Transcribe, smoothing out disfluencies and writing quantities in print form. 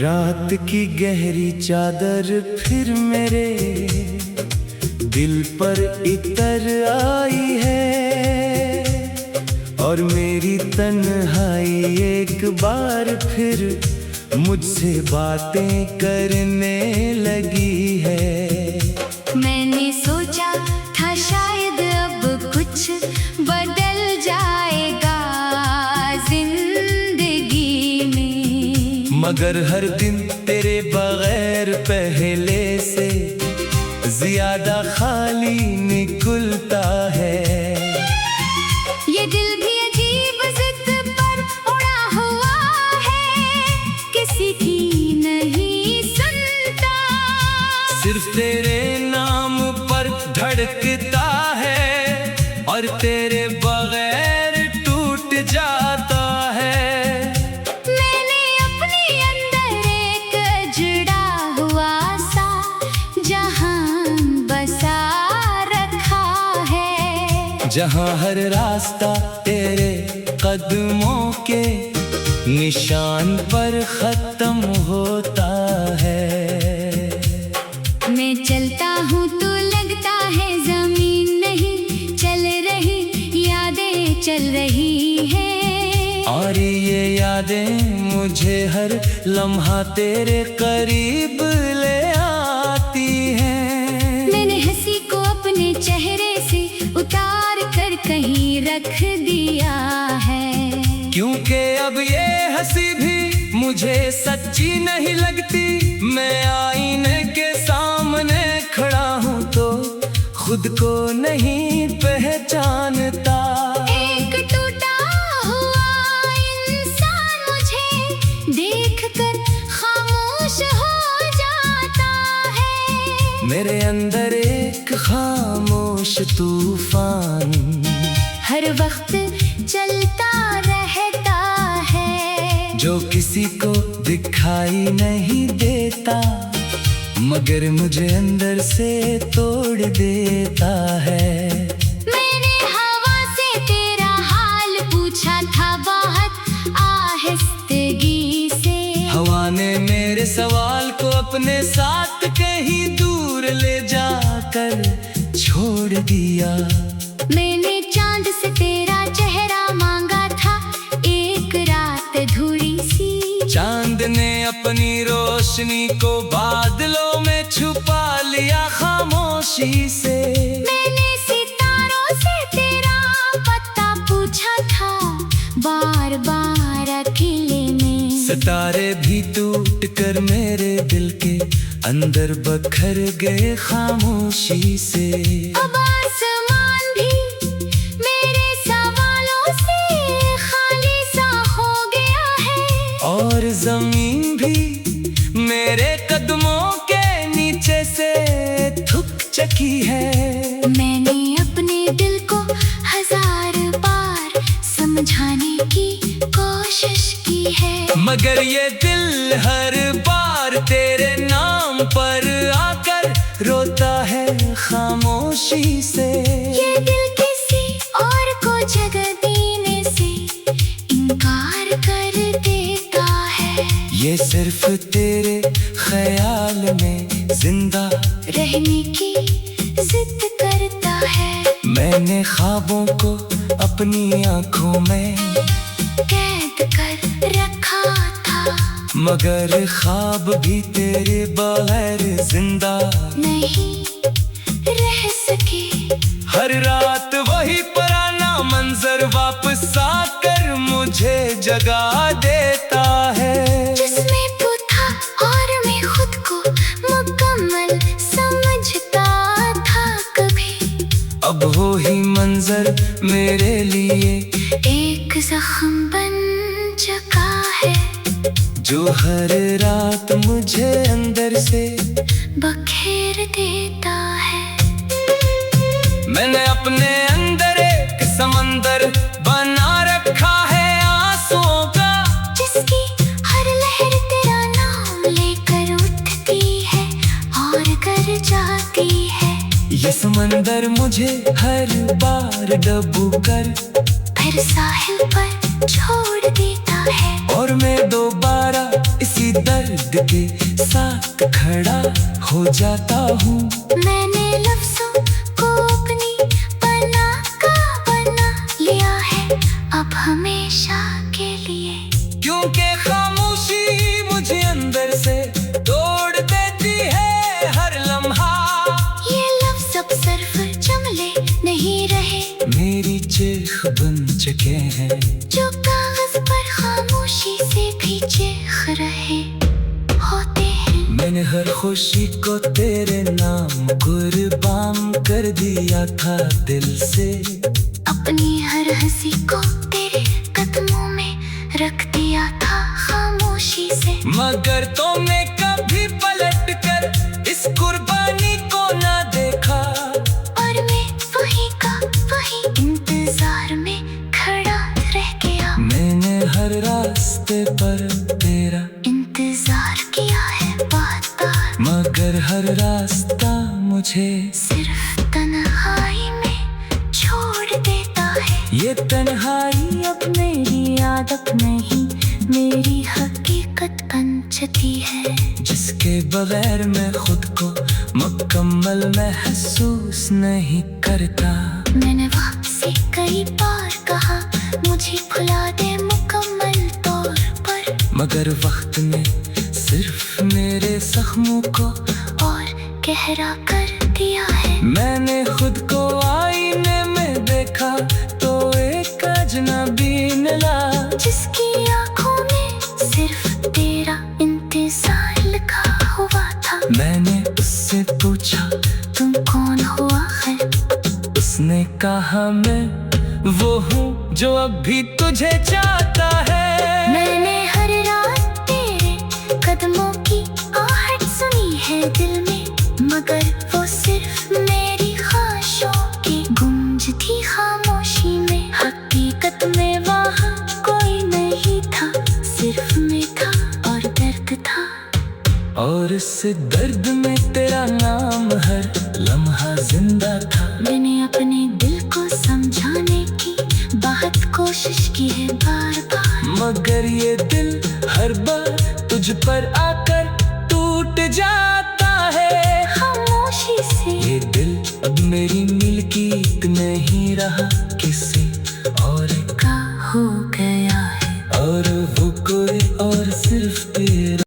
रात की गहरी चादर फिर मेरे दिल पर इतर आई है, और मेरी तन्हाई एक बार फिर मुझसे बातें करने लगी है। मैंने सोचा था शायद अब कुछ बदल जाएगा जिंदगी में, मगर हर दिन तेरे बगैर पहले से ज्यादा खाली निकलता है। ये दिल भी अजीब जिद पर उड़ा हुआ है, किसी की नहीं सुनता, सिर्फ तेरे नाम पर धड़कता है और तेरे बगैर टूट जाता है। मैंने अपने अंदर एक जुड़ा हुआ सा जहां बसा रखा है, जहां हर रास्ता तेरे कदमों के निशान पर खत्म होता है। मैं चलता हूँ तो लगता है जमीन नहीं चल रही, यादें चल रही हैं, और ये यादें मुझे हर लम्हा तेरे करीब ले आती हैं। मैंने हंसी को अपने चेहरे से उतार कर कहीं रख दिया है, क्योंकि अब ये हंसी भी मुझे सच्ची नहीं लगती। मैं आईने के सामने खड़ा हूँ तो खुद को नहीं पहचानता। एक टूटा हुआ इंसान मुझे देखकर खामोश हो जाता है। मेरे अंदर एक खामोश तूफान हर वक्त चलता रहता है, जो किसी को दिखाई नहीं देता, मगर मुझे अंदर से तोड़ देता है। मैंने हवा से तेरा हाल पूछा था बहुत आहिस्तगी से, हवा ने मेरे सवाल को अपने साथ कहीं दूर ले जाकर छोड़ दिया। मैंने चांद से तेरा चेहरा मांगा था एक रात धूड़ी सी, चांद ने अपनी रोशनी को बादलों में छुपा लिया खामोशी से। मैंने सितारों से तेरा पता पूछा था बार बार अकेले में, सितारे भी टूट कर मेरे दिल के अंदर बखर गए खामोशी से। अब आसमान भी मेरे सवालों से खाली सा हो गया है, और जमीन भी मेरे कदमों के नीचे से थक चुकी है। मैंने अपने दिल को हजार बार समझाने की कोशिश की है, मगर ये दिल हर बार तेरे नाम पर आकर रोता है खामोशी से। ये दिल किसी और को जगह देने से इनकार कर देता है, ये सिर्फ तेरे ख्याल में जिंदा रहने की जिद करता है। मैंने ख्वाबों को अपनी आंखों में कैद कर रखा था, मगर ख्वाब भी तेरे बगैर जिंदा नहीं रह सके। हर रात वही पुराना मंजर वापस आकर मुझे जगा देता है, जिसमें तू था और मैं खुद को मुकम्मल समझता था कभी, अब वो ही मंजर मेरे लिए एक जख्म बन चुका है, जो हर रात मुझे अंदर से बखेर देता है। मैंने अपने अंदर एक समंदर बना रखा है आंसुओं का, जिसकी हर लहर तेरा नाम लेकर उठती है और कर जाती है। ये समंदर मुझे हर बार डूब कर फिर साहिल पर छोड़ देता है। और मैं दोबारा इसी दर्द के साथ खड़ा हो जाता हूँ। मैंने लफ्जों को अपनी पनाह का बना लिया है, अब हमेशा के लिए। क्योंकि खामोशी मुझे अंदर से तोड़ देती है हर लम्हा। ये लफ्ज अब सिर्फ जुमले नहीं रहे, मेरी चीख बन चुके हैं, जो कागज पर खामोशी से भी चीख रहे होते हैं। मैंने हर खुशी को तेरे नाम कुर्बान कर दिया था दिल से। अपनी हर हंसी को तेरे कदमों में रख दिया था खामोशी से। मगर तुमने कभी पलट कर इस कुर्बानी को ना देखा, और मैं वही का वही इंतजार में खड़ा रह गया। मैंने हर रास्ते पर तेरा इंतजार किया है बार बार, मगर हर रास्ता मुझे सिर्फ तन्हाई में छोड़ देता है। ये तन्हाई अब मेरी आदत नहीं, मेरी हकीकत बन चुकी है। जिसके बगैर मैं खुद को मुकम्मल महसूस नहीं करता। मैंने वहाँ से कई बार कहा मुझे भुला दे मुकम्मल तौर पर, मगर वक्त ने सिर्फ मेरे जख्मों को और गहरा कर दिया है। मैंने खुद को आईने में देखा तो एक अजनबी मिला, जिसकी आंखों में सिर्फ तेरा इंतजार लिखा हुआ था। मैंने उससे पूछा तुम कौन हुआ है? उसने कहा मैं वो हूँ जो अब भी तुझे चाहता है। मैंने हर रात तेरे कदमों की आहट सुनी है दिल में, मगर वो सिर्फ मेरी ख्वाहिशों की गूंज थी खामोशी में। हकीकत में वहाँ कोई नहीं था, सिर्फ मैं था और दर्द था। और इस दर्द में तेरा नाम हर लम्हा जिंदा था। मैंने अपने दिल को समझाने की बहुत कोशिश की है बार बार, मगर ये दिल हर बार तुझ पर आकर टूट जाता है। खामोशी से ये दिल अब मेरी मिल्कियत नहीं रहा,